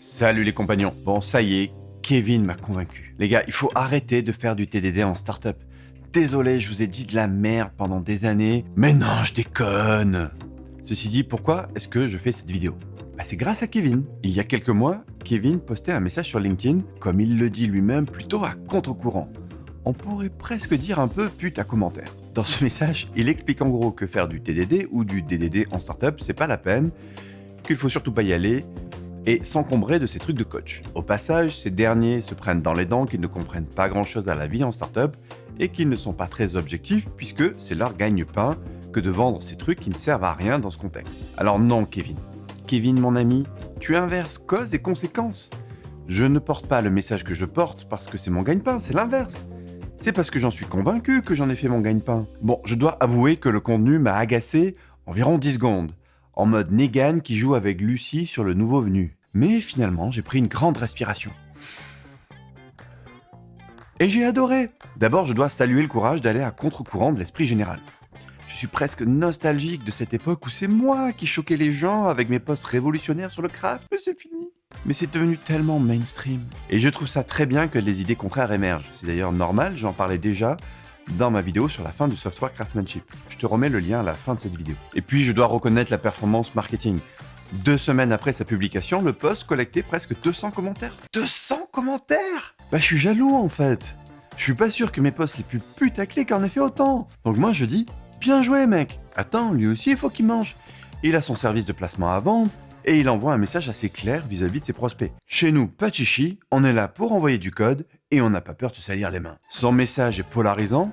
Salut les compagnons. Bon, ça y est, Kevin m'a convaincu. Les gars, il faut arrêter de faire du TDD en startup. Désolé, je vous ai dit de la merde pendant des années. Mais non, je déconne. Ceci dit, pourquoi est-ce que je fais cette vidéo ? C'est grâce à Kevin. Il y a quelques mois, Kevin postait un message sur LinkedIn, comme il le dit lui-même, plutôt à contre-courant. On pourrait presque dire un peu pute à commentaire. Dans ce message, il explique en gros que faire du TDD ou du DDD en startup, c'est pas la peine, qu'il faut surtout pas y aller, et s'encombrer de ces trucs de coach. Au passage, ces derniers se prennent dans les dents qu'ils ne comprennent pas grand-chose à la vie en startup et qu'ils ne sont pas très objectifs puisque c'est leur gagne-pain que de vendre ces trucs qui ne servent à rien dans ce contexte. Alors non, Kevin. Kevin, mon ami, tu inverses cause et conséquence. Je ne porte pas le message que je porte parce que c'est mon gagne-pain, c'est l'inverse. C'est parce que j'en suis convaincu que j'en ai fait mon gagne-pain. Bon, je dois avouer que le contenu m'a agacé environ 10 secondes. En mode Negan qui joue avec Lucy sur le nouveau venu. Mais finalement, j'ai pris une grande respiration. Et j'ai adoré. D'abord, je dois saluer le courage d'aller à contre-courant de l'esprit général. Je suis presque nostalgique de cette époque où c'est moi qui choquais les gens avec mes posts révolutionnaires sur le craft, mais c'est fini. Mais c'est devenu tellement mainstream. Et je trouve ça très bien que les idées contraires émergent. C'est d'ailleurs normal, j'en parlais déjà dans ma vidéo sur la fin du software craftsmanship. Je te remets le lien à la fin de cette vidéo. Et puis je dois reconnaître la performance marketing. 2 semaines après sa publication, le post collectait presque 200 commentaires. 200 commentaires ? Je suis jaloux en fait. Je suis pas sûr que mes posts les plus putaclic en aient fait autant. Donc moi je dis, bien joué mec. Attends, lui aussi il faut qu'il mange. Il a son service de placement à vendre et il envoie un message assez clair vis-à-vis de ses prospects. Chez nous, pas de chichi, on est là pour envoyer du code et on n'a pas peur de se salir les mains. Son message est polarisant,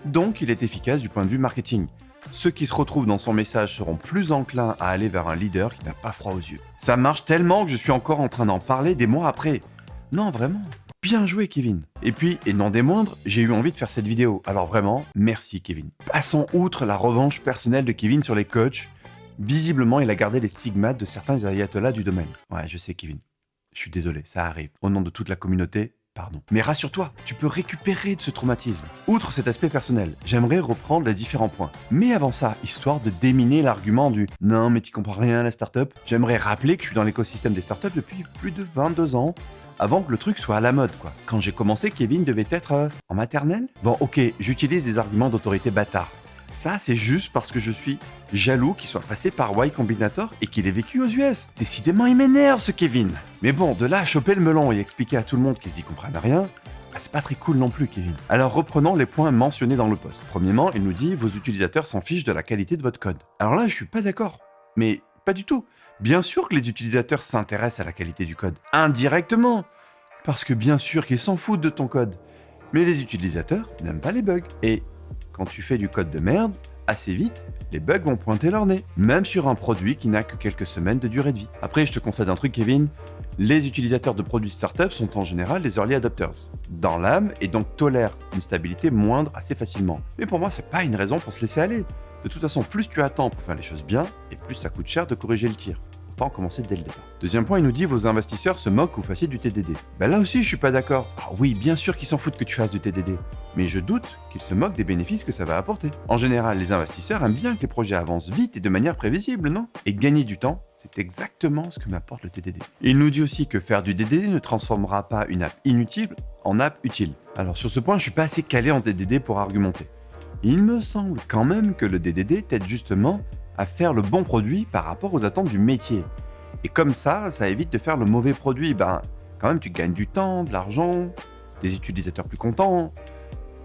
donc il est efficace du point de vue marketing. Ceux qui se retrouvent dans son message seront plus enclins à aller vers un leader qui n'a pas froid aux yeux. Ça marche tellement que je suis encore en train d'en parler des mois après. Non, vraiment. Bien joué, Kevin. Et puis, et non des moindres, j'ai eu envie de faire cette vidéo. Alors vraiment, merci, Kevin. Passons outre la revanche personnelle de Kevin sur les coachs. Visiblement, il a gardé les stigmates de certains ayatollahs du domaine. Ouais, je sais, Kevin. Je suis désolé, ça arrive. Au nom de toute la communauté, pardon. Mais rassure-toi, tu peux récupérer de ce traumatisme. Outre cet aspect personnel, j'aimerais reprendre les différents points. Mais avant ça, histoire de déminer l'argument du « non, mais tu comprends rien à la startup », j'aimerais rappeler que je suis dans l'écosystème des startups depuis plus de 22 ans, avant que le truc soit à la mode, quoi. Quand j'ai commencé, Kevin devait être en maternelle. Bon, ok, j'utilise des arguments d'autorité bâtard. Ça, c'est juste parce que je suis jaloux qu'il soit passé par Y Combinator et qu'il ait vécu aux US. Décidément, il m'énerve, ce Kevin. Mais bon, de là à choper le melon et expliquer à tout le monde qu'ils y comprennent rien, c'est pas très cool non plus, Kevin. Alors reprenons les points mentionnés dans le post. Premièrement, il nous dit « Vos utilisateurs s'en fichent de la qualité de votre code ». Alors là, je suis pas d'accord. Mais pas du tout. Bien sûr que les utilisateurs s'intéressent à la qualité du code. Indirectement. Parce que bien sûr qu'ils s'en foutent de ton code. Mais les utilisateurs n'aiment pas les bugs. Et quand tu fais du code de merde, assez vite, les bugs vont pointer leur nez, même sur un produit qui n'a que quelques semaines de durée de vie. Après, je te concède un truc, Kevin, les utilisateurs de produits startup sont en général des early adopters, dans l'âme, et donc tolèrent une stabilité moindre assez facilement. Mais pour moi, c'est pas une raison pour se laisser aller. De toute façon, plus tu attends pour faire les choses bien, et plus ça coûte cher de corriger le tir. Autant commencer dès le départ. Deuxième point, il nous dit vos investisseurs se moquent que vous fassiez du TDD. Là aussi, je suis pas d'accord. Ah oui, bien sûr qu'ils s'en foutent que tu fasses du TDD. Mais je doute qu'ils se moquent des bénéfices que ça va apporter. En général, les investisseurs aiment bien que les projets avancent vite et de manière prévisible, non ? Et gagner du temps, c'est exactement ce que m'apporte le TDD. Il nous dit aussi que faire du DDD ne transformera pas une app inutile en app utile. Alors sur ce point, je suis pas assez calé en DDD pour argumenter. Il me semble quand même que le DDD t'aide justement à faire le bon produit par rapport aux attentes du métier. Et comme ça évite de faire le mauvais produit. Quand même, tu gagnes du temps, de l'argent, des utilisateurs plus contents.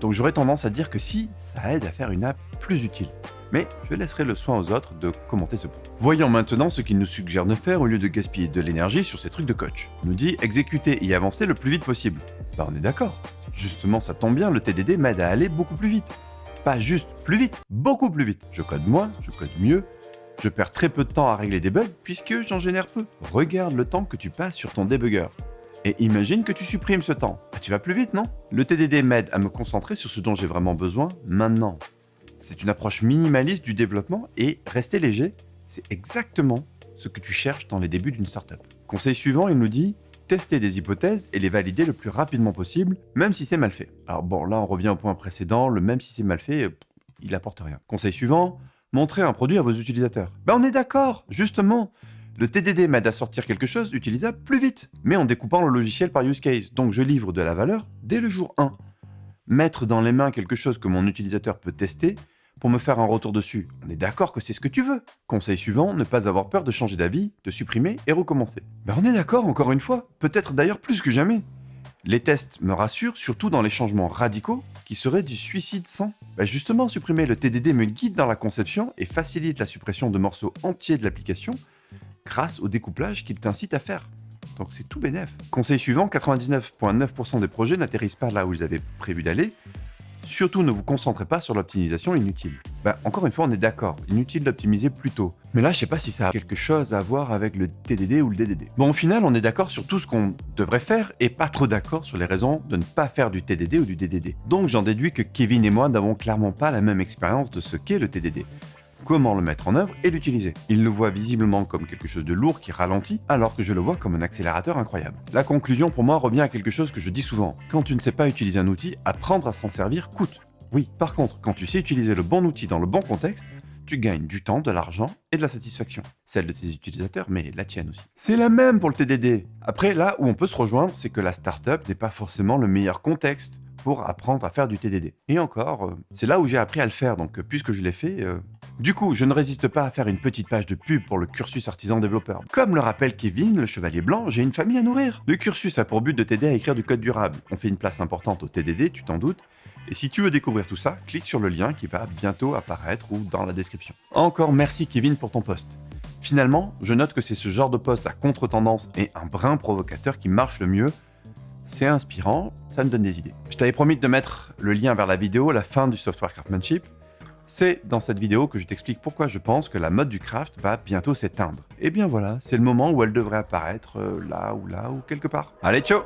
Donc j'aurais tendance à dire que si, ça aide à faire une app plus utile. Mais je laisserai le soin aux autres de commenter ce point. Voyons maintenant ce qu'il nous suggère de faire au lieu de gaspiller de l'énergie sur ces trucs de coach. Il nous dit exécuter et avancer le plus vite possible. On est d'accord. Justement, ça tombe bien, le TDD m'aide à aller beaucoup plus vite. Pas juste plus vite, beaucoup plus vite. Je code moins, je code mieux. Je perds très peu de temps à régler des bugs puisque j'en génère peu. Regarde le temps que tu passes sur ton débugger. Et imagine que tu supprimes ce temps. Tu vas plus vite, non ? Le TDD m'aide à me concentrer sur ce dont j'ai vraiment besoin maintenant. C'est une approche minimaliste du développement et rester léger, c'est exactement ce que tu cherches dans les débuts d'une startup. Conseil suivant, il nous dit tester des hypothèses et les valider le plus rapidement possible, même si c'est mal fait. Alors bon, là on revient au point précédent, le même si c'est mal fait, il apporte rien. Conseil suivant, montrer un produit à vos utilisateurs. On est d'accord, justement. Le TDD m'aide à sortir quelque chose d'utilisable plus vite, mais en découpant le logiciel par use case, donc je livre de la valeur dès le jour 1. Mettre dans les mains quelque chose que mon utilisateur peut tester pour me faire un retour dessus. On est d'accord que c'est ce que tu veux. Conseil suivant, ne pas avoir peur de changer d'avis, de supprimer et recommencer. On est d'accord encore une fois, peut-être d'ailleurs plus que jamais. Les tests me rassurent, surtout dans les changements radicaux qui seraient du suicide sans. Justement, supprimer le TDD me guide dans la conception et facilite la suppression de morceaux entiers de l'application grâce au découplage qu'il t'incite à faire. Donc c'est tout bénef. Conseil suivant, 99,9% des projets n'atterrissent pas là où ils avaient prévu d'aller. Surtout ne vous concentrez pas sur l'optimisation inutile. Encore une fois, on est d'accord, inutile d'optimiser plus tôt. Mais là, je sais pas si ça a quelque chose à voir avec le TDD ou le DDD. Au final, on est d'accord sur tout ce qu'on devrait faire et pas trop d'accord sur les raisons de ne pas faire du TDD ou du DDD. Donc j'en déduis que Kevin et moi n'avons clairement pas la même expérience de ce qu'est le TDD. Comment le mettre en œuvre et l'utiliser. Il le voit visiblement comme quelque chose de lourd qui ralentit, alors que je le vois comme un accélérateur incroyable. La conclusion pour moi revient à quelque chose que je dis souvent. Quand tu ne sais pas utiliser un outil, apprendre à s'en servir coûte. Oui, par contre, quand tu sais utiliser le bon outil dans le bon contexte, tu gagnes du temps, de l'argent et de la satisfaction. Celle de tes utilisateurs, mais la tienne aussi. C'est la même pour le TDD. Après, là où on peut se rejoindre, c'est que la startup n'est pas forcément le meilleur contexte pour apprendre à faire du TDD. Et encore, c'est là où j'ai appris à le faire, donc puisque je l'ai fait... Du coup, je ne résiste pas à faire une petite page de pub pour le cursus artisan développeur. Comme le rappelle Kevin, le chevalier blanc, j'ai une famille à nourrir. Le cursus a pour but de t'aider à écrire du code durable. On fait une place importante au TDD, tu t'en doutes. Et si tu veux découvrir tout ça, clique sur le lien qui va bientôt apparaître ou dans la description. Encore merci Kevin pour ton post. Finalement, je note que c'est ce genre de post à contre-tendance et un brin provocateur qui marche le mieux. C'est inspirant, ça me donne des idées. Je t'avais promis de mettre le lien vers la vidéo, la fin du software craftsmanship. C'est dans cette vidéo que je t'explique pourquoi je pense que la mode du craft va bientôt s'éteindre. Et bien voilà, c'est le moment où elle devrait apparaître là ou quelque part. Allez, ciao!